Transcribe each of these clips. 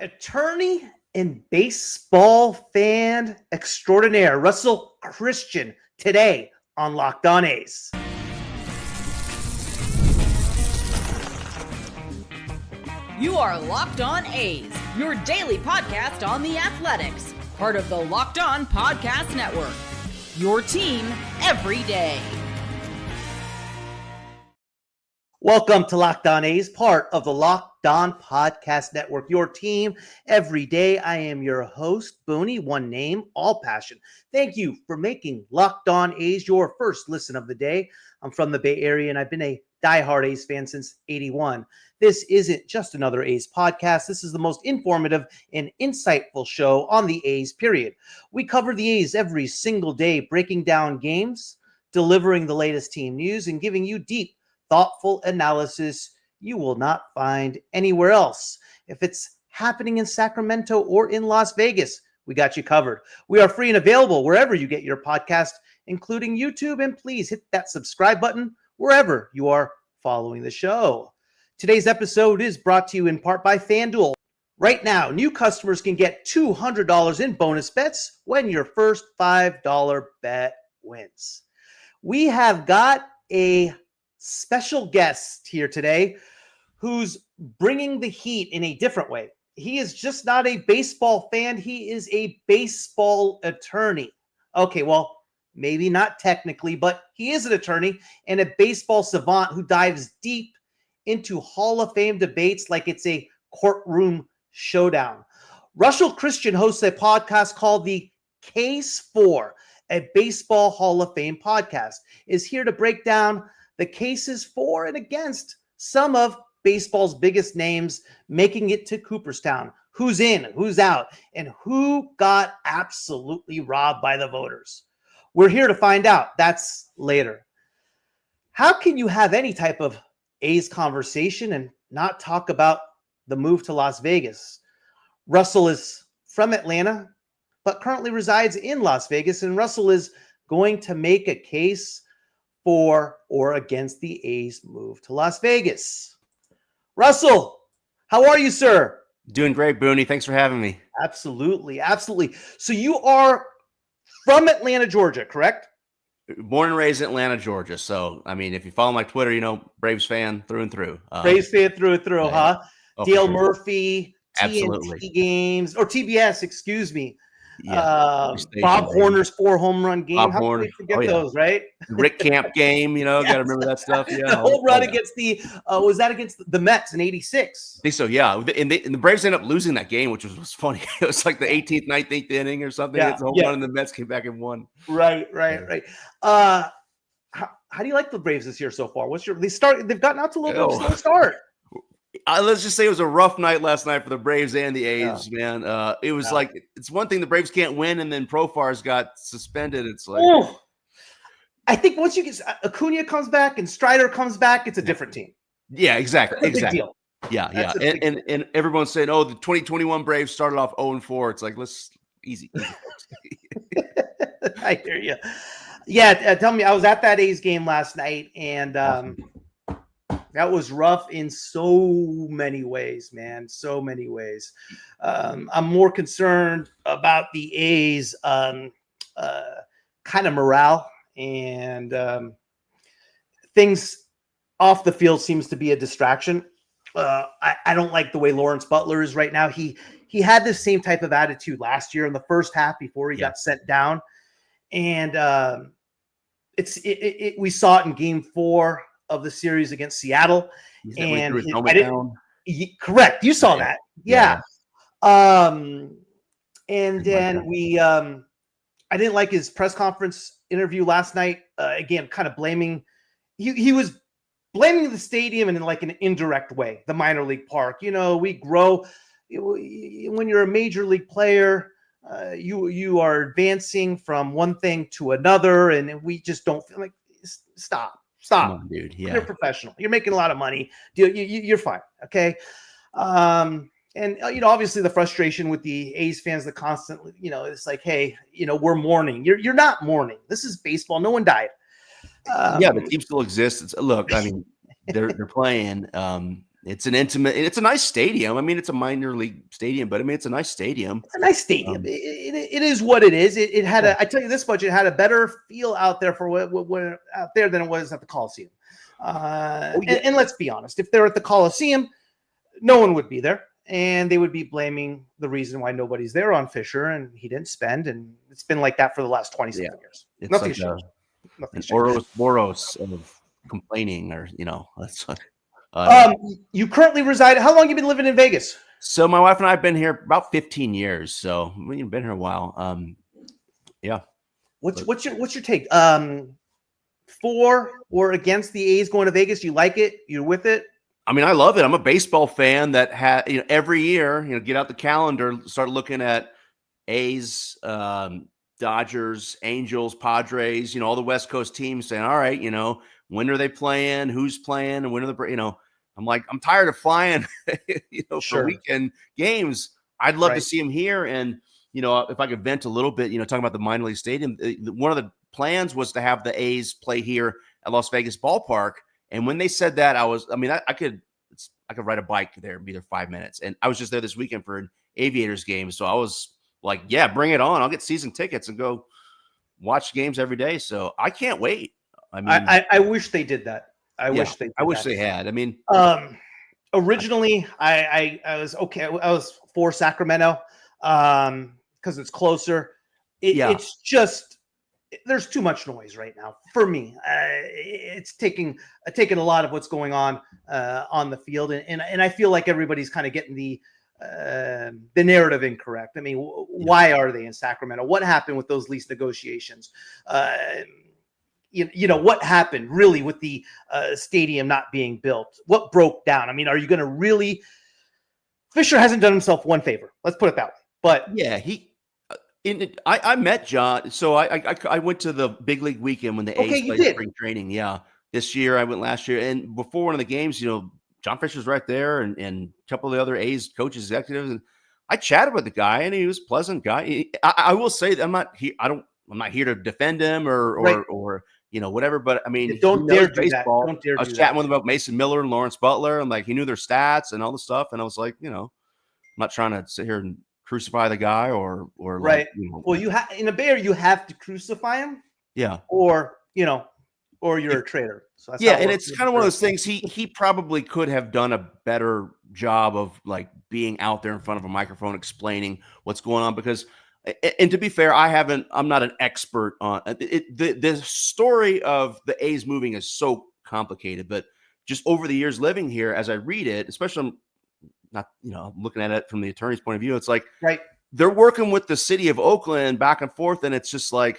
Attorney and baseball fan extraordinaire, Russell Christian, today on Locked On A's. You are Locked On A's, your daily podcast on the Athletics, part of the Locked On Podcast Network. Your team every day. Welcome to Locked On A's, part of the Locked On Podcast Network, your team every day. I am your host, Booney, one name, all passion. Thank you for making Locked On A's your first listen of the day. I'm from the Bay Area, and I've been a diehard A's fan since '81. This isn't just another A's podcast. This is the most informative and insightful show on the A's, period. We cover the A's every single day, breaking down games, delivering the latest team news, and giving you deep, thoughtful analysis you will not find anywhere else. If it's happening in Sacramento or in Las Vegas, we got you covered. We are free and available wherever you get your podcast, including YouTube, and please hit that subscribe button wherever you are following the show. Today's episode is brought to you in part by FanDuel. Right now, new customers can get $200 in bonus bets when your first $5 bet wins. We have got a special guest here today who's bringing the heat in a different way. He is just not a baseball fan. He is a baseball attorney. Okay, well, maybe not technically, but he is an attorney and a baseball savant who dives deep into Hall of Fame debates like it's a courtroom showdown. Russell Christian hosts a podcast called The Case For, a Baseball Hall of Fame podcast, is here to break down the cases for and against some of baseball's biggest names making it to Cooperstown. Who's in, who's out, and who got absolutely robbed by the voters. We're here to find out. That's later. How can you have any type of A's conversation and not talk about the move to Las Vegas? Russell is from Atlanta, but currently resides in Las Vegas, and Russell is going to make a case for or against the A's move to Las Vegas. Russell, how are you, sir? Doing great, Booney. Thanks for having me. Absolutely, absolutely. So you are from Atlanta, Georgia, correct? Born and raised in Atlanta, Georgia. So, I mean, if you follow my Twitter, you know, Braves fan through and through. Braves fan through and through, huh? Oh, Dale sure. Murphy, Absolutely. TNT games, or TBS, excuse me. Yeah. Bob Horner's 4 home run game. Bob How Horner. can we forget those, right? Rick Camp game, you know, Yes. got to remember that stuff. Yeah. The whole run against the, was that against the Mets in '86? I think so, yeah. And the Braves ended up losing that game, which was funny. It was like the 18th, 19th inning or something. Yeah, It's a home run, and the Mets came back and won. Right. How do you like the Braves this year so far? They've gotten out to a little bit of a slow start. Let's just say it was a rough night last night for the Braves and the A's, man. It was like, it's one thing the Braves can't win, and then Profar's got suspended. It's like, I think once you get Acuna comes back and Strider comes back, it's a different team. Yeah, exactly. That's a big deal. Yeah. And everyone's saying, oh, the 2021 Braves started off 0-4. It's like, easy. I hear you. Yeah, tell me, I was at that A's game last night, and that was rough in so many ways, man. So many ways. I'm more concerned about the A's kind of morale and things off the field seems to be a distraction. I don't like the way Lawrence Butler is right now. He had the same type of attitude last year in the first half before he got sent down. And we saw it in Game 4 of the series against Seattle. And correct, you saw that, yeah. And then I didn't like his press conference interview last night. Again, kind of blaming. He was blaming the stadium in like an indirect way, the minor league park. You know, we grow when you're a major league player. You are advancing from one thing to another, and we just don't feel like stop. Come on, dude. Yeah. You're a professional. You're making a lot of money. You're fine. Okay. And, obviously the frustration with the A's fans that constantly, it's like, hey, we're mourning. You're not mourning. This is baseball. No one died. The team still exists. Look, I mean, they're playing. It's an intimate. It's a nice stadium. I mean, it's a minor league stadium, but I mean, it's a nice stadium. It's a nice stadium. It is what it is. It had I tell you this much, it had a better feel out there for what out there than it was at the Coliseum. And let's be honest, if they're at the Coliseum, no one would be there, and they would be blaming the reason why nobody's there on Fisher, and he didn't spend, and it's been like that for the last 27 years. It's Nothing's like changed. Nothing's changed. Boros of complaining, or that's. You currently reside. How long have you been living in Vegas? So my wife and I have been here about 15 years. So we've been here a while. Yeah. What's your take? For or against the A's going to Vegas? You like it? You're with it? I mean, I love it. I'm a baseball fan that every year, get out the calendar, start looking at A's, Dodgers, Angels, Padres, all the West Coast teams saying, all right, when are they playing? Who's playing? And when are the, I'm like, I'm tired of flying, for weekend games. I'd love to see them here. And, if I could vent a little bit, talking about the minor league stadium, one of the plans was to have the A's play here at Las Vegas Ballpark. And when they said that, I could ride a bike there and be there 5 minutes. And I was just there this weekend for an Aviators game. So I was like, yeah, bring it on. I'll get season tickets and go watch games every day. So I can't wait. I mean, I wish they did that. I wish they had. I mean, originally I was okay. I was for Sacramento because it's closer. It's just there's too much noise right now for me. It's taking a lot of what's going on the field, and I feel like everybody's kind of getting the narrative incorrect. I mean, why are they in Sacramento? What happened with those lease negotiations? What happened really with the stadium not being built? What broke down? I mean, are you going to really? Fisher hasn't done himself one favor. Let's put it that way. But yeah, I met John. So I went to the big league weekend when the A's played spring training. Yeah, this year I went last year, and before one of the games, John Fisher's right there, and a couple of the other A's coaches, executives, and I chatted with the guy, and he was a pleasant guy. I will say that I'm not here to defend him or whatever. But I mean, don't dare do that. Don't dare. I was chatting with him about Mason Miller and Lawrence Butler, and like he knew their stats and all the stuff, and I was like, I'm not trying to sit here and crucify the guy or right. Well, you have in a Bay Area, you have to crucify him. Yeah. Or you're a traitor. So that's and it's kind of one of those things. He probably could have done a better job of like being out there in front of a microphone explaining what's going on, because, and to be fair, I'm not an expert on it. The story of the A's moving is so complicated, but just over the years living here, as I read it, especially not, looking at it from the attorney's point of view, it's like, they're working with the city of Oakland back and forth. And it's just like,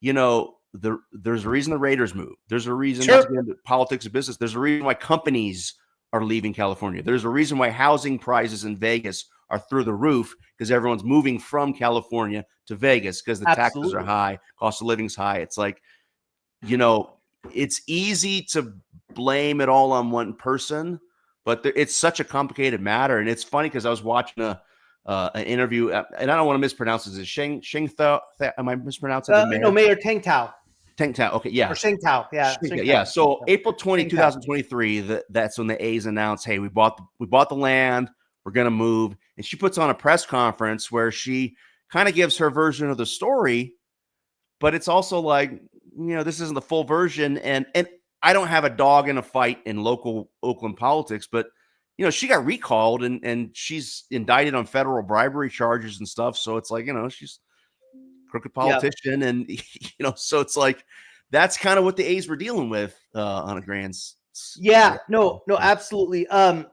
there's a reason the Raiders move. There's a reason that's politics of business. There's a reason why companies are leaving California. There's a reason why housing prices in Vegas are through the roof, because everyone's moving from California to Vegas because the taxes are high, cost of living's high. It's like, it's easy to blame it all on one person, but it's such a complicated matter. And it's funny because I was watching an interview, and I don't want to mispronounce it. Is it Sheng Tao? Am I mispronouncing the mayor? No, Mayor Tang Tao. Tang Tao. Okay, yeah. Or Sheng Tao. Yeah. Yeah. So April 20, 2023, that's when the A's announced, hey, we bought the land. We're going to move. And she puts on a press conference where she kind of gives her version of the story, but it's also like, this isn't the full version. And I don't have a dog in a fight in local Oakland politics, but she got recalled and she's indicted on federal bribery charges and stuff. So it's like, she's a crooked politician. And, so it's like, that's kind of what the A's were dealing with on a grand. Yeah, no, absolutely. I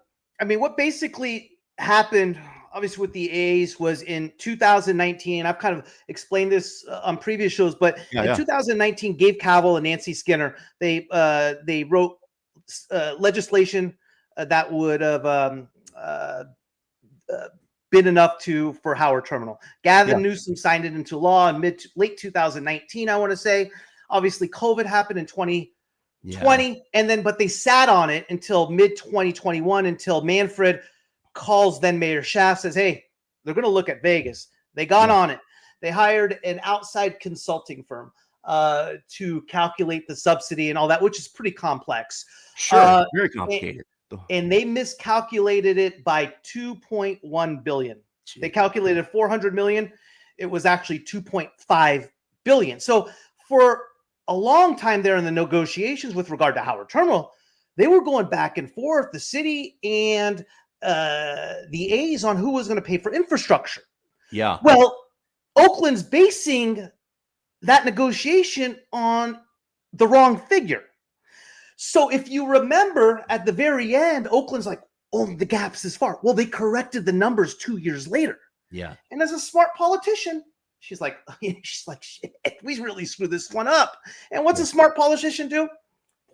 mean, what basically happened, obviously, with the A's was in 2019. I've kind of explained this on previous shows, but in 2019, Gabe Cavell and Nancy Skinner, they wrote legislation that would have been enough for Howard Terminal. Gavin Newsom signed it into law in late 2019, I want to say. Obviously, COVID happened in 2020, but they sat on it until mid 2021 until Manfred calls then Mayor Schaaf, says, hey, they're going to look at Vegas. They got on it. They hired an outside consulting firm to calculate the subsidy and all that, which is pretty complex. Sure, very complicated. and they miscalculated it by 2.1 billion. Gee. They calculated 400 million. It was actually 2.5 billion. So for a long time there in the negotiations with regard to Howard Terminal, they were going back and forth, the city and the A's, on who was going to pay for infrastructure. Yeah. Well, Oakland's basing that negotiation on the wrong figure. So if you remember at the very end, Oakland's like, oh, the gap's this far. Well, they corrected the numbers 2 years later. Yeah. And as a smart politician, she's like, shit, we really screwed this one up. And what's a smart politician do?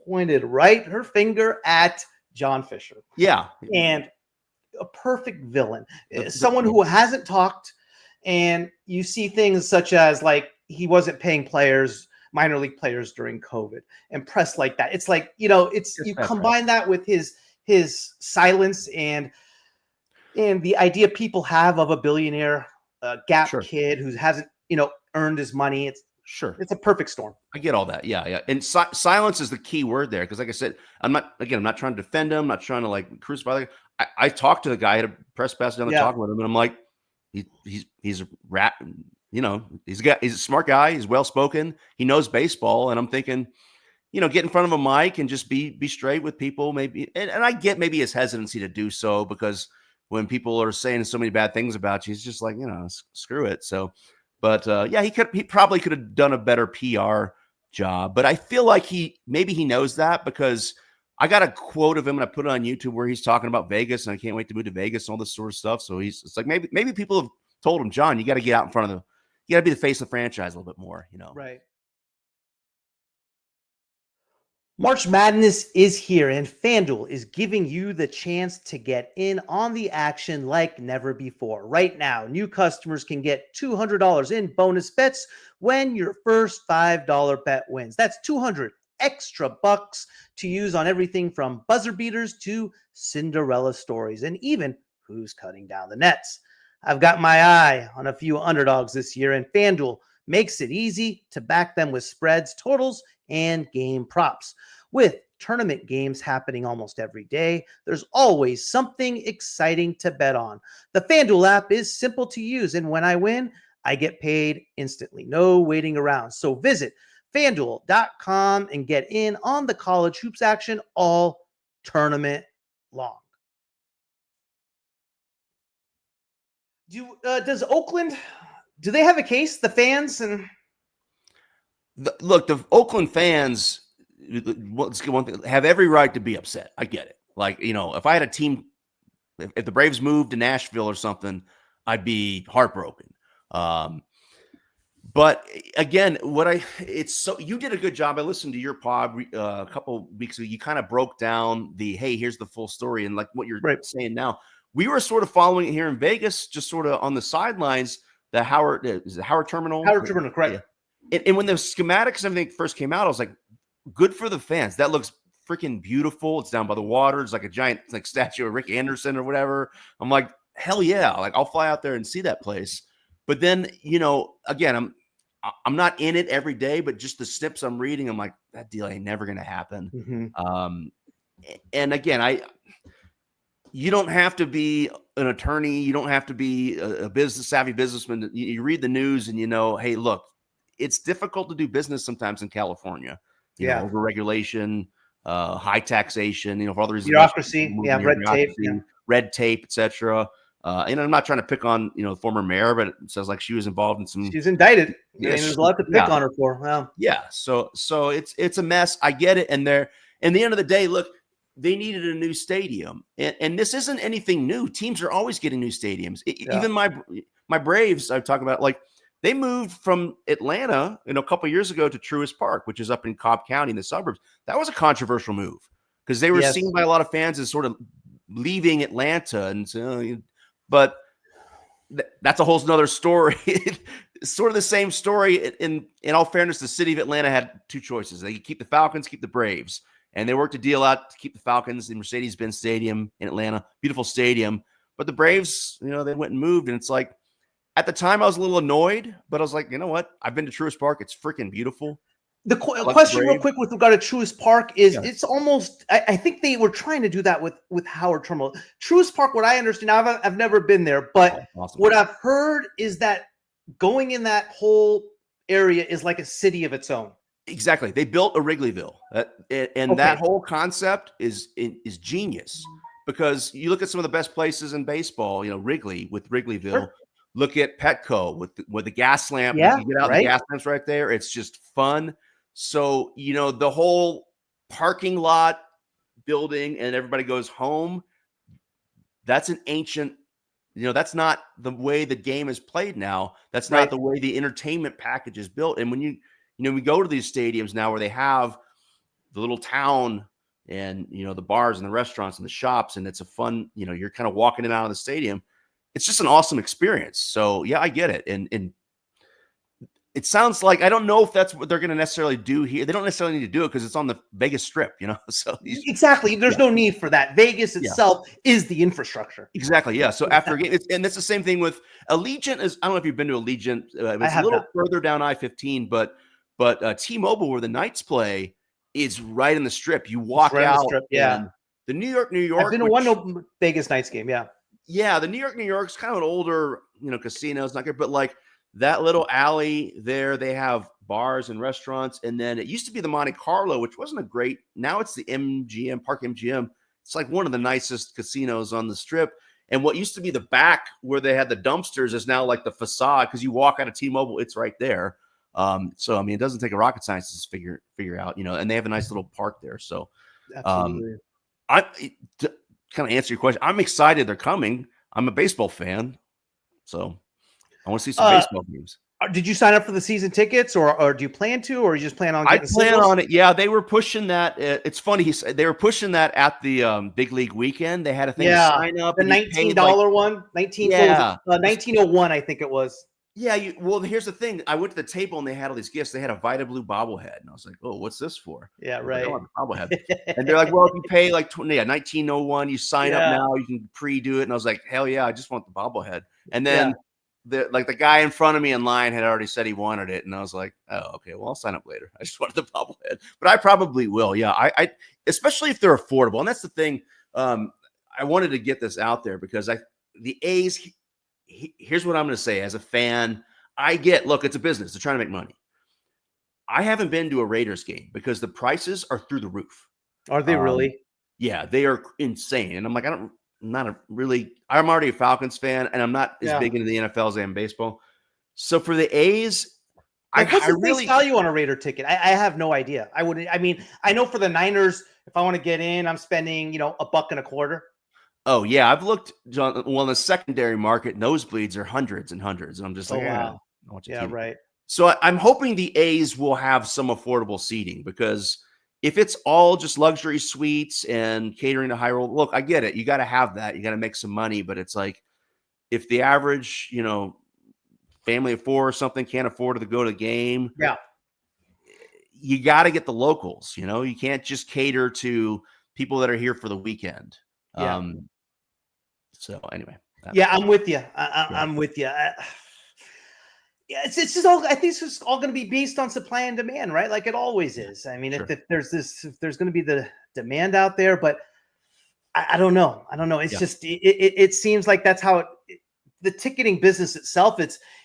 Pointed right her finger at John Fisher. Yeah. And a perfect villain. Someone who hasn't talked, and you see things such as like he wasn't paying players, minor league players during COVID, and press like that. It's like, it's you combine that with his silence and the idea people have of a billionaire gap kid who hasn't, earned his money. It's a perfect storm. I get all that. Yeah. And silence is the key word there. Cause like I said, I'm not trying to defend him. I'm not trying to like crucify the guy. I talked to the guy at a press pass down the talking with him, and I'm like, he's a rat, he's a smart guy. He's well-spoken. He knows baseball. And I'm thinking, get in front of a mic and just be straight with people. Maybe. And I get maybe his hesitancy to do so, because when people are saying so many bad things about you, he's just like, screw it. So, but he probably could have done a better PR job, but I feel like he knows that, because I got a quote of him and I put it on YouTube where he's talking about Vegas and I can't wait to move to Vegas and all this sort of stuff. So it's like, maybe people have told him, John, you got to get out in front of you got to be the face of the franchise a little bit more, Right. March Madness is here, and FanDuel is giving you the chance to get in on the action like never before. Right now, new customers can get $200 in bonus bets when your first $5 bet wins. That's 200 extra bucks to use on everything from buzzer beaters to Cinderella stories, and even who's cutting down the nets. I've got my eye on a few underdogs this year, and FanDuel makes it easy to back them with spreads, totals, and game props. With tournament games happening almost every day, there's always something exciting to bet on. The FanDuel app is simple to use, and when I win, I get paid instantly. No waiting around. So visit FanDuel.com and get in on the college hoops action all tournament long. Does Oakland, do they have a case, the fans? And look, the Oakland fans, let's get one thing, have every right to be upset. I get it. Like, if I had a team, if the Braves moved to Nashville or something, I'd be heartbroken. But again, you did a good job. I listened to your pod a couple weeks ago. You kind of broke down hey, here's the full story, and like what you're saying now. We were sort of following it here in Vegas, just sort of on the sidelines. The Howard Terminal. Howard Terminal, correct. Yeah. And when the schematics and everything first came out, I was like, good for the fans. That looks freaking beautiful. It's down by the water. It's like a giant statue of Rick Anderson or whatever. I'm like, hell yeah. Like, I'll fly out there and see that place. But then, again, I'm not in it every day, but just the snips I'm reading, I'm like, that deal ain't never going to happen. Mm-hmm. And again, you don't have to be an attorney. You don't have to be a savvy businessman. You read the news and hey, look, it's difficult to do business sometimes in California. Over regulation, high taxation, for all the reasons. Bureaucracy, red tape, etc. And I'm not trying to pick on, the former mayor, but it says like she was involved in some. She's indicted. There's a lot to pick on her for. Wow. Yeah. So it's a mess. I get it. And at the end of the day, look, they needed a new stadium, and this isn't anything new. Teams are always getting new stadiums. Even my Braves, I talk about, like, they moved from Atlanta, a couple of years ago to Truist Park, which is up in Cobb County in the suburbs. That was a controversial move because they were seen by a lot of fans as sort of leaving Atlanta, and but that's a whole nother story. It's sort of the same story. In all fairness, the city of Atlanta had two choices: they could keep the Falcons, keep the Braves. And they worked a deal out to keep the Falcons in Mercedes-Benz Stadium in Atlanta. Beautiful stadium. But the Braves, they went and moved. And it's like, at the time, I was a little annoyed. But I was like, you know what? I've been to Truist Park. It's freaking beautiful. The I like the question real Braves. quick with regard to Truist Park is Yeah. it's almost, I think they were trying to do that with Howard Terminal. Truist Park, what I understand, I've never been there, but Oh, awesome. what I've heard is that going in that whole area is like a city of its own. Exactly. They built a Wrigleyville, and that whole concept is genius, because you look at some of the best places in baseball. Wrigley with Wrigleyville. Sure. Look at Petco with the gas lamp. Yeah, You get out, the right. gas lamp's right there. It's just fun. So the whole parking lot building, and everybody goes home. That's an ancient. That's not the way the game is played now. That's not Right. the way the entertainment package is built. And when we go to these stadiums now where they have the little town and, the bars and the restaurants and the shops, and it's a fun, you're kind of walking in and out of the stadium. It's just an awesome experience. So yeah, I get it. And it sounds like, I don't know if that's what they're going to necessarily do here. They don't necessarily need to do it because it's on the Vegas Strip, so Exactly. There's no need for that. Vegas itself is the infrastructure. Exactly. Yeah. So after a game, and it's the same thing with Allegiant. I don't know if you've been to Allegiant. It's a little further down I-15, but T-Mobile, where the Knights play, is right in the Strip. You walk right out. Strip, and the New York. I've been to one Vegas Knights game. Yeah. Yeah. The New York's kind of an older, casino. It's not good, but like that little alley there, they have bars and restaurants. And then it used to be the Monte Carlo, which wasn't a great. Now it's the MGM, Park MGM. It's like one of the nicest casinos on the Strip. And what used to be the back where they had the dumpsters is now like the facade, because you walk out of T-Mobile, it's right there. So I mean, it doesn't take a rocket scientist to figure out, and they have a nice little park there. So Absolutely. to kind of answer your question, I'm excited they're coming. I'm a baseball fan, so I want to see some baseball games. Did you sign up for the season tickets, or do you plan to, or you just plan on getting on it. Yeah, they were pushing that. It's funny. They were pushing that at the big league weekend. They had a thing to sign up. The $19 one, 1901, I think it was. Yeah. Well, here's the thing. I went to the table and they had all these gifts. They had a Vita Blue bobblehead, and I was like, "Oh, what's this for?" Yeah, right. Like, oh, bobblehead. And they're like, "Well, if you pay like 1901, you sign up now. You can pre-do it." And I was like, "Hell yeah, I just want the bobblehead." And then the guy in front of me in line had already said he wanted it, and I was like, "Oh, okay, well, I'll sign up later. I just wanted the bobblehead, but I probably will." Yeah, I especially if they're affordable, and that's the thing. I wanted to get this out there because the A's. Here's what I'm going to say as a fan. Look, it's a business. They're trying to make money. I haven't been to a Raiders game because the prices are through the roof. Are they really? Yeah, they are insane. And I'm like, I'm already a Falcons fan, and I'm not as big into the NFL as I am baseball. So for the A's, what's the face value on a Raider ticket? I have no idea. I know for the Niners, if I want to get in, I'm spending, $1.25. Oh yeah, I've looked, John. Well, in the secondary market, nosebleeds are hundreds and hundreds. And I'm just like, wow. Right. So I'm hoping the A's will have some affordable seating, because if it's all just luxury suites and catering to high roll, look, I get it. You got to have that. You got to make some money, but it's like, if the average, family of four or something can't afford to go to the game, you got to get the locals. You can't just cater to people that are here for the weekend. So anyway, I'm with you. I'm with you. It's just all. I think it's just all going to be based on supply and demand, right? Like it always is. I mean, if there's going to be the demand out there, but I don't know. It's just it seems like that's how the ticketing business itself.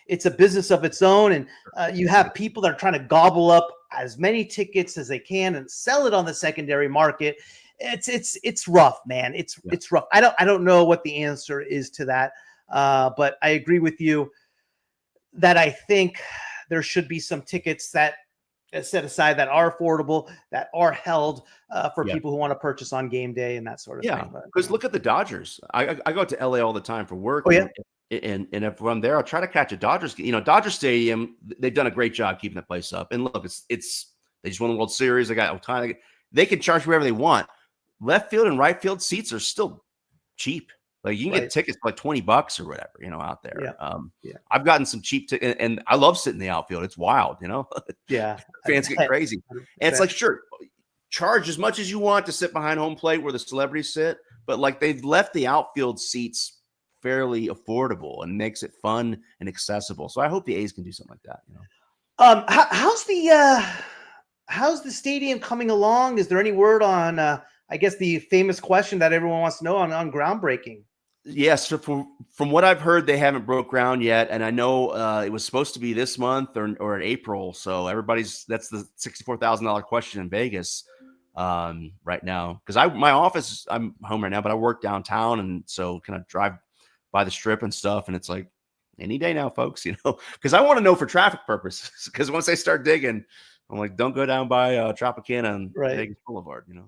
It's a business of its own, and you have people that are trying to gobble up as many tickets as they can and sell it on the secondary market. It's rough, man. It's rough. I don't know what the answer is to that, but I agree with you that I think there should be some tickets that set aside that are affordable, that are held for people who want to purchase on game day and that sort of thing. Because look at the Dodgers. I go to LA all the time for work. Oh yeah. And if I'm there, I'll try to catch a Dodgers. Dodger Stadium, they've done a great job keeping the place up. And look, it's they just won the World Series. They got Ohtani. They can charge whatever they want. Left field and right field seats are still cheap. Like you can get tickets for like $20 or whatever, out there. I've gotten some cheap tickets, and I love sitting in the outfield. It's wild, Fans get crazy. 100%. And it's like, sure, charge as much as you want to sit behind home plate where the celebrities sit, but like they've left the outfield seats fairly affordable and makes it fun and accessible. So I hope the A's can do something like that. How's the how's the stadium coming along? Is there any word on, I guess, the famous question that everyone wants to know on groundbreaking? Yes, so from what I've heard, they haven't broke ground yet, and I know it was supposed to be this month or in April. So that's the $64,000 question in Vegas right now. Because my office, I'm home right now, but I work downtown, and so kind of drive by the strip and stuff, and it's like any day now, folks. Because I want to know for traffic purposes. Because once they start digging, I'm like, don't go down by Tropicana and Right. Vegas Boulevard. So.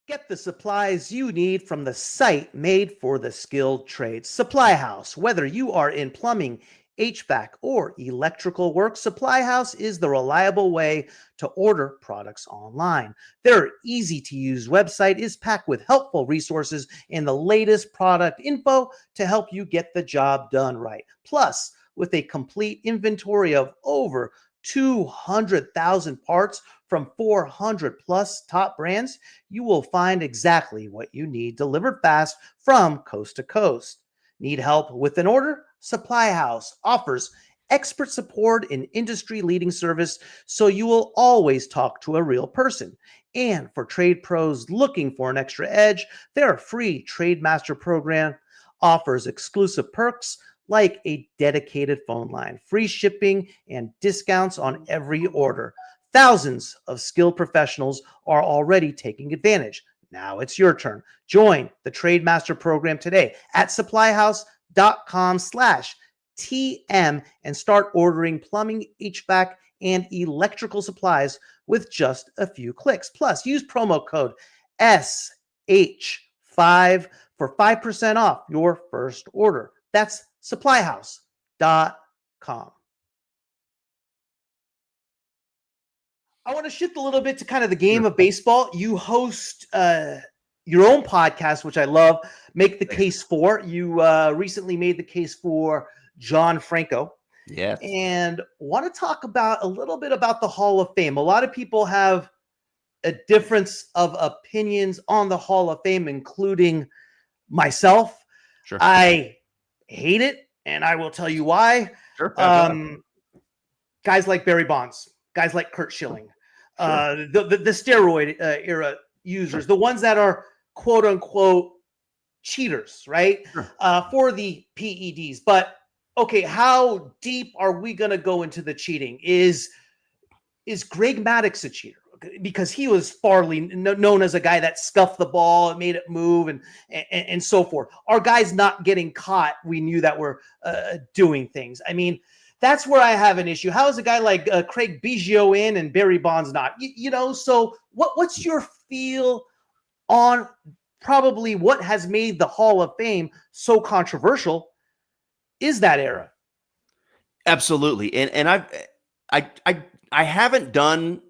Get the supplies you need from the site made for the skilled trades. Supply House. Whether you are in plumbing, HVAC, or electrical work, Supply House is the reliable way to order products online. Their easy to use website is packed with helpful resources and the latest product info to help you get the job done right. Plus, with a complete inventory of over 200,000 parts from 400 plus top brands, you will find exactly what you need delivered fast from coast to coast. Need help with an order? Supply House offers expert support and industry leading service, so you will always talk to a real person. And for trade pros looking for an extra edge, their free Trade Master program offers exclusive perks like a dedicated phone line, free shipping, and discounts on every order. Thousands of skilled professionals are already taking advantage. Now it's your turn. Join the Trade Master program today at supplyhouse.com/TM and start ordering plumbing, HVAC, and electrical supplies with just a few clicks. Plus, use promo code SH5 for 5% off your first order. That's supplyhouse.com. I want to shift a little bit to kind of the game of baseball. You host your own podcast, which I love, Make the Case For. You recently made the case for John Franco. Yes. And want to talk a little bit about the Hall of Fame. A lot of people have a difference of opinions on the Hall of Fame, including myself. Sure. I hate it, and I will tell you why. Sure. Guys like Barry Bonds, guys like Curt Schilling, Sure. the steroid era users, the ones that are quote unquote cheaters, right? Sure. For the PEDs. But okay, how deep are we going to go into the cheating? Is Greg Maddux a cheater? Because he was farly known as a guy that scuffed the ball and made it move and so forth. Our guys not getting caught, we knew that were doing things. I mean, that's where I have an issue. How is a guy like Craig Biggio in and Barry Bonds not? So what's your feel on probably what has made the Hall of Fame so controversial is that era? Absolutely. And I haven't done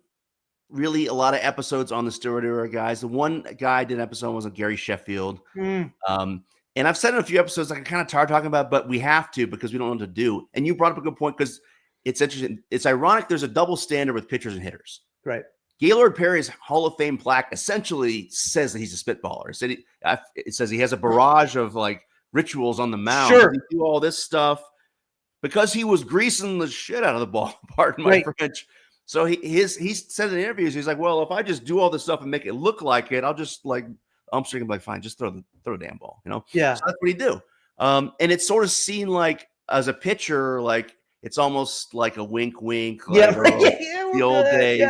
really a lot of episodes on the steroid era guys. The one guy I did an episode was on Gary Sheffield. And I've said in a few episodes, like, I'm kind of tired talking about, but we have to because we don't know what to do. And you brought up a good point because it's interesting. It's ironic. There's a double standard with pitchers and hitters. Right. Gaylord Perry's Hall of Fame plaque essentially says that he's a spitballer. It says he has a barrage of like rituals on the mound. Sure. He do all this stuff because he was greasing the shit out of the ball. Pardon my French. So he said in interviews, he's like, well, if I just do all this stuff and make it look like it, I'll just like umpstring and be like, fine, just throw the damn ball, Yeah. So that's what he do. And it's sort of seen like as a pitcher, like it's almost like a wink, like, the old days,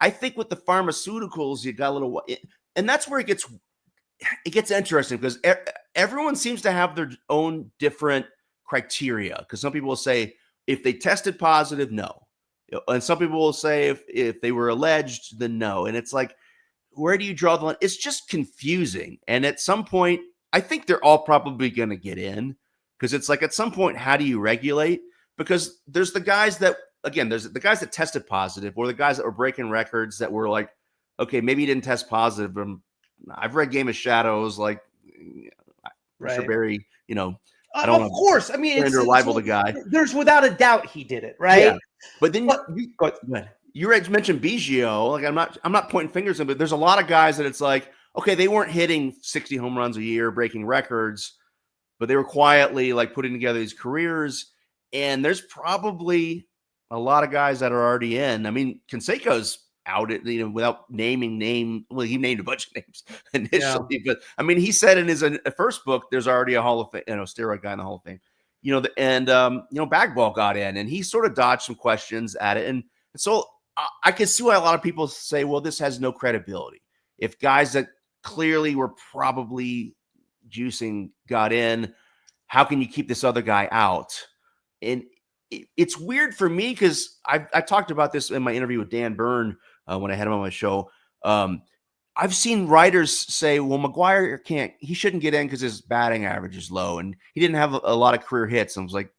I think with the pharmaceuticals, you got a little, and that's where it gets interesting because everyone seems to have their own different criteria. Because some people will say if they tested positive, no, and some people will say if they were alleged, then no. And it's like, where do you draw the line? It's just confusing. And at some point, I think they're all probably going to get in because it's like at some point, how do you regulate? Because there's the guys that, again, there's the guys that tested positive or the guys that were breaking records that were like, okay, maybe he didn't test positive. I've read Game of Shadows, like, sure Barry, I don't of course. I mean, it's libel the guy. There's without a doubt he did it, right? Yeah. But then you mentioned Biggio. Like I'm not pointing fingers at him, but there's a lot of guys that it's like, okay, they weren't hitting 60 home runs a year, breaking records, but they were quietly like putting together these careers. And there's probably a lot of guys that are already in. I mean, Canseco's out, without naming name. Well, he named a bunch of names initially, but I mean, he said in his first book, there's already a Hall of Fame, steroid guy in the Hall of Fame. Bagball got in, and he sort of dodged some questions at it, and so I can see why a lot of people say, well, this has no credibility. If guys that clearly were probably juicing got in, how can you keep this other guy out? And it's weird for me because I talked about this in my interview with Dan Byrne when I had him on my show. I've seen writers say, well, McGwire he shouldn't get in because his batting average is low and he didn't have a lot of career hits. And I was like,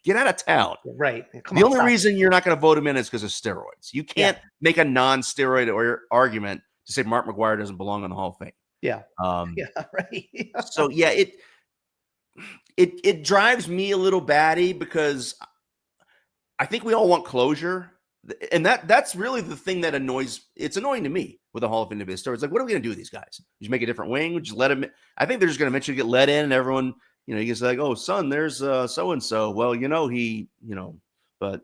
get out of town. Right. The only reason you're not going to vote him in is because of steroids. You can't make a non-steroid or argument to say Mark McGwire doesn't belong in the Hall of Fame. Yeah. Right. So yeah, it drives me a little batty because I think we all want closure. And that's really the thing that it's annoying to me with the Hall of Fame steroids. Like, what are we going to do with these guys? Just make a different wing? Just let them in? I think they're just going to eventually get let in and everyone, you gets like, oh, son, there's so-and-so. Well, but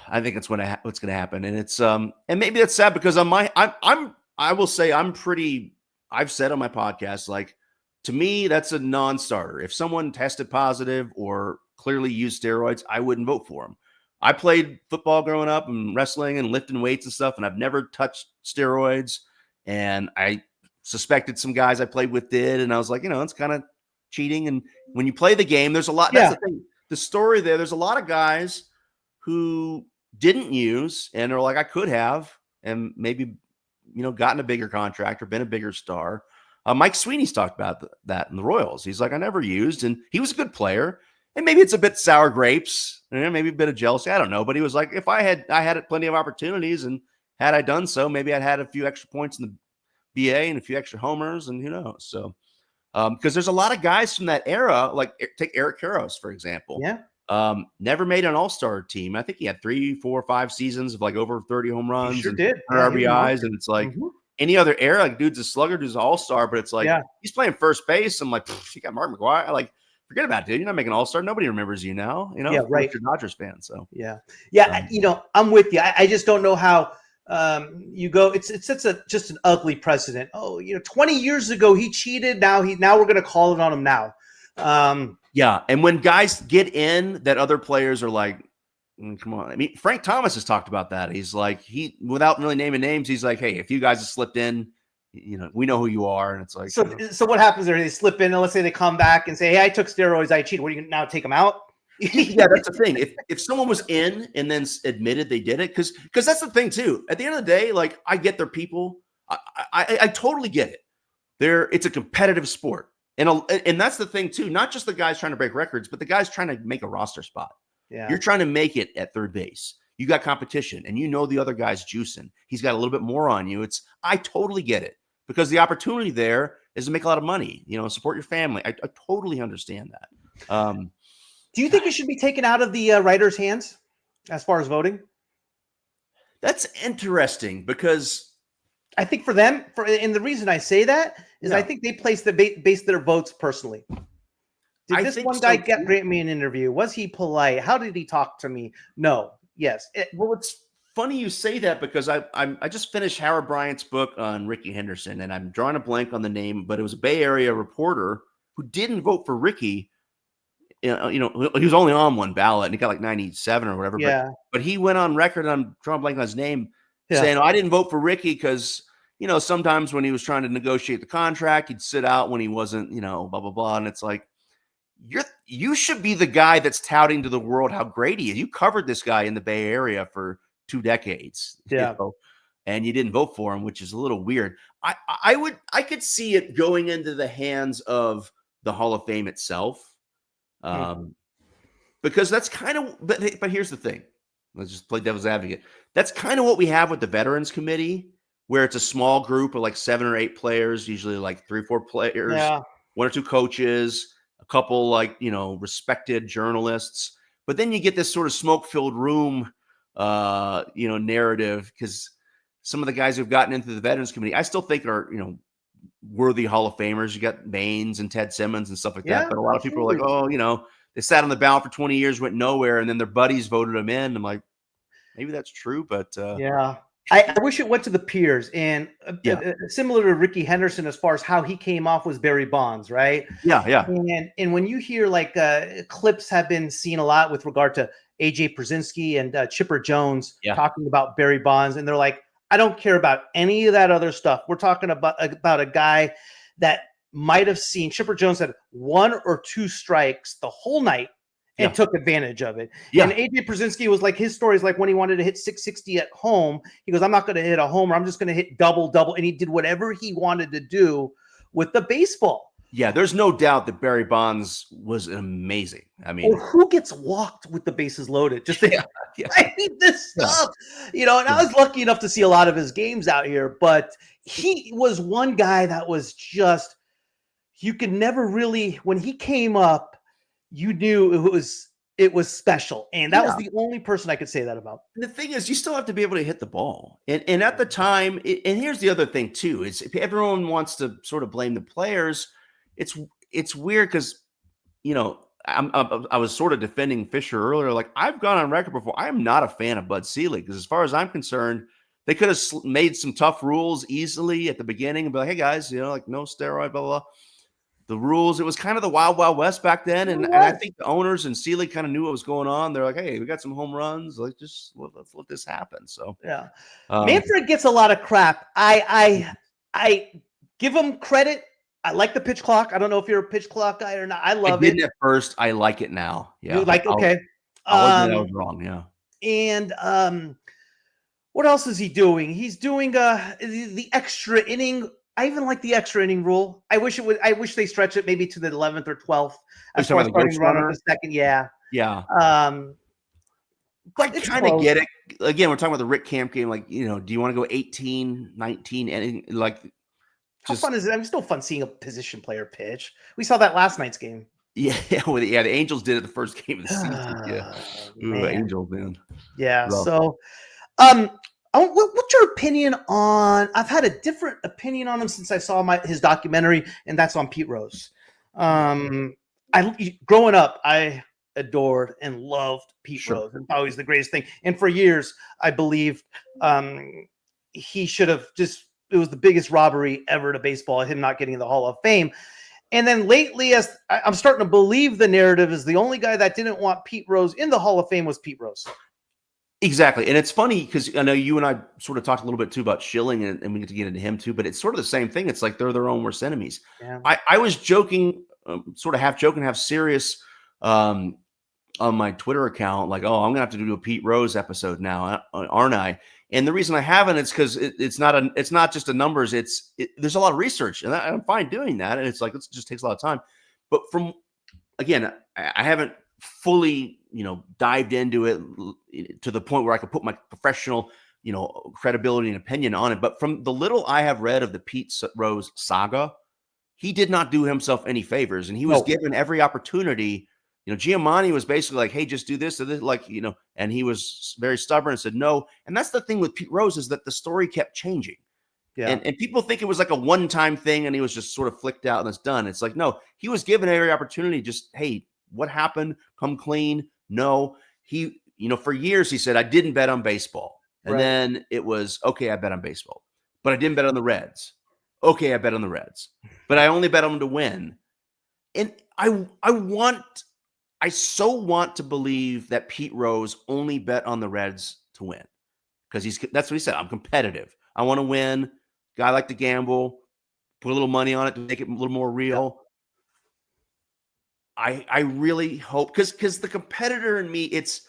I think it's what's going to happen. And it's, and maybe that's sad because I will say I've said on my podcast, like, to me, that's a non-starter. If someone tested positive or clearly used steroids, I wouldn't vote for them. I played football growing up and wrestling and lifting weights and stuff, and I've never touched steroids. And I suspected some guys I played with did, and I was like, it's kind of cheating. And when you play the game, there's a lot. That's the thing. The story there's a lot of guys who didn't use and are like, I could have, and maybe gotten a bigger contract or been a bigger star. Mike Sweeney's talked about that in the Royals. He's like, I never used, and he was a good player. And maybe it's a bit sour grapes, maybe a bit of jealousy. I don't know. But he was like, if I had plenty of opportunities, and had I done so, maybe I'd had a few extra points in the BA and a few extra homers, and who knows? So, because there's a lot of guys from that era, like take Eric Karros, for example. Yeah. Never made an all-star team. I think he had 3, 4, 5 seasons of like over 30 home runs. He sure and did. RBIs. And it's like any other era, like dude's a slugger, dude's an all-star, but it's like he's playing first base. I'm like, you got Mark McGwire. Like, forget about it, dude. You're not making all-star. Nobody remembers you now. Yeah, right. You're a Dodgers fan. So I'm with you. I just don't know how you go. It's just an ugly precedent. Oh, 20 years ago he cheated. Now we're going to call it on him now. Yeah, and when guys get in, that other players are like, come on. I mean, Frank Thomas has talked about that. He's like, without really naming names, he's like, hey, if you guys have slipped in, we know who you are. And it's like, so what happens there? They slip in, and let's say they come back and say, hey, I took steroids, I cheated. What are you going to now take them out? Yeah, that's the thing. If someone was in and then admitted they did it, because that's the thing too. At the end of the day, like, I get their people. I totally get it. It's a competitive sport. And that's the thing too. Not just the guys trying to break records, but the guys trying to make a roster spot. Yeah. You're trying to make it at third base. You got competition, and the other guy's juicing. He's got a little bit more on you. I totally get it, because the opportunity there is to make a lot of money, support your family. I totally understand that. Do you think it should be taken out of the writers' hands as far as voting? That's interesting, because I think for them, and the reason I say that is I think they base their votes personally. Did this one guy grant me an interview? Was he polite? How did he talk to me? No. Yes. Well, it's funny you say that, because I just finished Howard Bryant's book on Ricky Henderson, and I'm drawing a blank on the name, but it was a Bay Area reporter who didn't vote for Ricky. He was only on one ballot, and he got like 97 or whatever. Yeah. But he went on record, and I'm drawing a blank on his name, saying, I didn't vote for Ricky because, sometimes when he was trying to negotiate the contract, he'd sit out when he wasn't, blah, blah, blah. And it's like, you should be the guy that's touting to the world how great he is. You covered this guy in the Bay Area for 2 decades. Yeah. And you didn't vote for him, which is a little weird. I could see it going into the hands of the Hall of Fame itself. Because that's kind of, but here's the thing. Let's just play devil's advocate. That's kind of what we have with the Veterans Committee, where it's a small group of like 7 or 8 players, usually like 3 or 4 players, 1 or 2 coaches, a couple respected journalists. But then you get this sort of smoke-filled room, narrative, because some of the guys who've gotten into the Veterans Committee, I still think are, worthy Hall of Famers. You got Baines and Ted Simmons and stuff like that. But a lot of people are like, It sat on the ballot for 20 years, went nowhere, and then their buddies voted him in. I'm like, maybe that's true, but yeah. I wish it went to the peers, and similar to Ricky Henderson as far as how he came off was Barry Bonds, right? Yeah. And when you hear like clips have been seen a lot with regard to AJ Przinsky and Chipper Jones talking about Barry Bonds, and they're like, I don't care about any of that other stuff. We're talking about a guy that might have seen Chipper Jones had 1 or 2 strikes the whole night and took advantage of it. And AJ Przinsky was like, his story is like when he wanted to hit 660 at home, he goes, I'm not going to hit a homer. I'm just going to hit double. And he did whatever he wanted to do with the baseball. Yeah, there's no doubt that Barry Bonds was amazing. I mean, or who gets walked with the bases loaded? Just I need this stuff, and I was lucky enough to see a lot of his games out here, but he was one guy that was just, you could never really, when he came up, you knew it was special. And that was the only person I could say that about. The thing is, you still have to be able to hit the ball. And at the time, and here's the other thing too, is if everyone wants to sort of blame the players, it's weird because, I was sort of defending Fisher earlier. Like, I've gone on record before, I am not a fan of Bud Selig, because as far as I'm concerned, they could have made some tough rules easily at the beginning and be like, hey guys, like no steroid, blah, blah, blah. The rules, it was kind of the wild, wild west back then. And I think the owners and Selig kind of knew what was going on. They're like, hey, we got some home runs. Like, let's let this happen. So, Manfred gets a lot of crap. I give him credit. I like the pitch clock. I don't know if you're a pitch clock guy or not. I love it. I didn't at first. I like it now. Yeah. You like, okay. I was wrong. Yeah. And what else is he doing? He's doing the extra inning. I even like the extra inning rule. I wish they stretch it maybe to the 11th or 12th as far as starting run on the second. Yeah. But I kind of get it. Again, we're talking about the Rick Camp game. Like, do you want to go 18, 19, and like, how fun is it? I'm still fun seeing a position player pitch. We saw that last night's game. Yeah. The Angels did it the first game of the season. The Angels, man. Yeah. Rough. So, what's your opinion on? I've had a different opinion on him since I saw his documentary, and that's on Pete Rose. Growing up, I adored and loved Pete Rose, and always the greatest thing. And for years, I believed he should have just. It was the biggest robbery ever to baseball, him not getting in the Hall of Fame. And then lately, as I'm starting to believe the narrative is the only guy that didn't want Pete Rose in the Hall of Fame was Pete Rose. Exactly. And it's funny because I know you and I sort of talked a little bit too about Schilling, and we get to get into him too, but it's sort of the same thing. It's like they're their own worst enemies. Yeah. I was joking, sort of half joking, half serious on my Twitter account, like, oh, I'm going to have to do a Pete Rose episode now, aren't I? And the reason I haven't is because it's not just a numbers. There's a lot of research, and I'm fine doing that. And it's like, it just takes a lot of time. But again, I haven't fully, dived into it to the point where I could put my professional, credibility and opinion on it. But from the little I have read of the Pete Rose saga, he did not do himself any favors, and he was given every opportunity. Giamatti was basically like, hey, just do this or this, and he was very stubborn and said no. And that's the thing with Pete Rose, is that the story kept changing. Yeah. And people think it was like a one-time thing and he was just sort of flicked out and it's done. It's like, no, he was given every opportunity. Just, hey, what happened? Come clean. No, he, for years he said, I didn't bet on baseball. And then it was, okay, I bet on baseball, but I didn't bet on the Reds. Okay, I bet on the Reds, but I only bet on them to win. And I so want to believe that Pete Rose only bet on the Reds to win, because that's what he said. I'm competitive. I want to win. Guy like to gamble, put a little money on it to make it a little more real. Yeah. I really hope, because the competitor in me, it's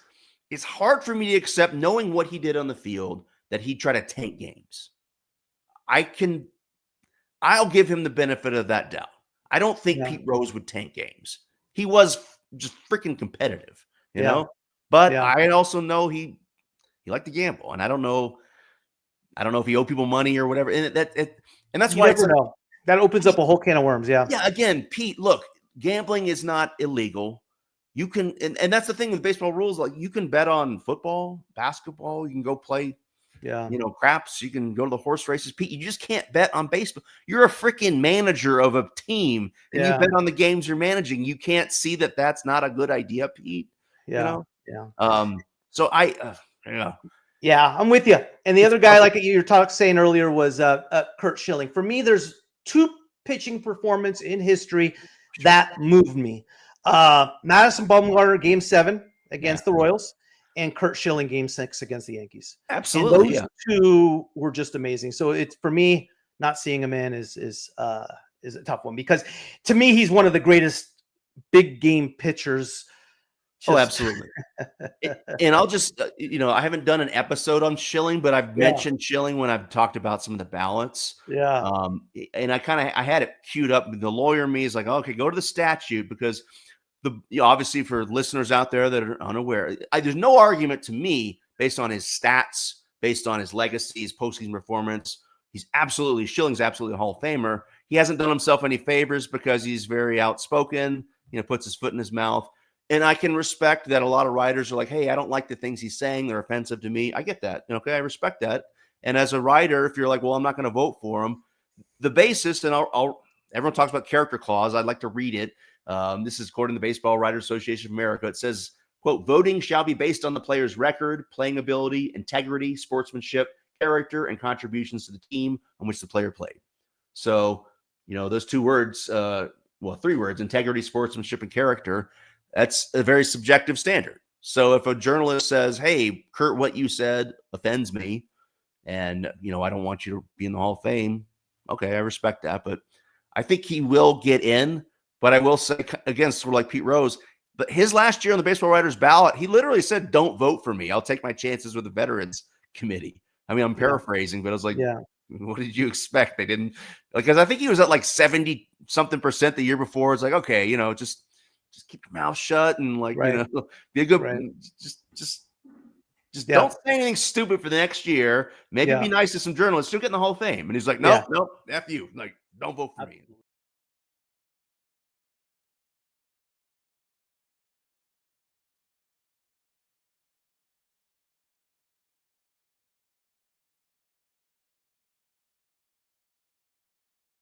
hard for me to accept, knowing what he did on the field, that he'd try to tank games. I'll give him the benefit of that doubt. I don't think Pete Rose would tank games. He was just freaking competitive, you know. But I also know he liked to gamble, and I don't know if he owed people money or whatever. And that's why that opens up a whole can of worms. Yeah. Yeah. Again, Pete, look, gambling is not illegal. You can, and that's the thing with baseball rules. Like, you can bet on football, basketball. You can go play Yeah. craps. You can go to the horse races. Pete, you just can't bet on baseball. You're a freaking manager of a team, and you Yeah. bet on the games you're managing. You can't see that that's not a good idea, Pete. Yeah. Yeah. So yeah. Yeah, I'm with you. And the It's other guy, ugly. like you were saying earlier, was Kurt Schilling. For me, there's two pitching performance in history that moved me. Madison Bumgarner, Game 7 against the Royals, and Kurt Schilling, Game 6 against the Yankees. And Absolutely, those two were just amazing. So it's, for me, not seeing him in is a tough one, because to me, he's one of the greatest big game pitchers. Oh, absolutely. And I'll just, I haven't done an episode on Schilling, but I've mentioned Schilling when I've talked about some of the ballots. Yeah. And I had it queued up. The lawyer in me is like, okay, go to the statute, because obviously for listeners out there that are unaware, there's no argument to me based on his stats, based on his legacy, his postseason performance. Schilling's absolutely a Hall of Famer. He hasn't done himself any favors because he's very outspoken, puts his foot in his mouth. And I can respect that a lot of writers are like, hey, I don't like the things he's saying. They're offensive to me. I get that. Okay, I respect that. And as a writer, if you're like, well, I'm not going to vote for him, the basis, and everyone talks about character clause. I'd like to read it. This is according to the Baseball Writers Association of America. It says, quote, voting shall be based on the player's record, playing ability, integrity, sportsmanship, character, and contributions to the team on which the player played. So, those two words, three words, integrity, sportsmanship, and character, that's a very subjective standard. So if a journalist says, hey, Kurt, what you said offends me, and, I don't want you to be in the Hall of Fame, okay, I respect that. But I think he will get in. But I will say, again, sort of like Pete Rose, but his last year on the Baseball Writers ballot, he literally said, don't vote for me. I'll take my chances with the Veterans Committee. I mean, I'm paraphrasing, but I was like, what did you expect? They didn't, because I think he was at like 70-something% the year before. It's like, okay, just keep your mouth shut and be a good, just don't say anything stupid for the next year. Maybe be nice to some journalists. Still get in the Hall of Fame. And he's like, no, F you. Like, don't vote for me.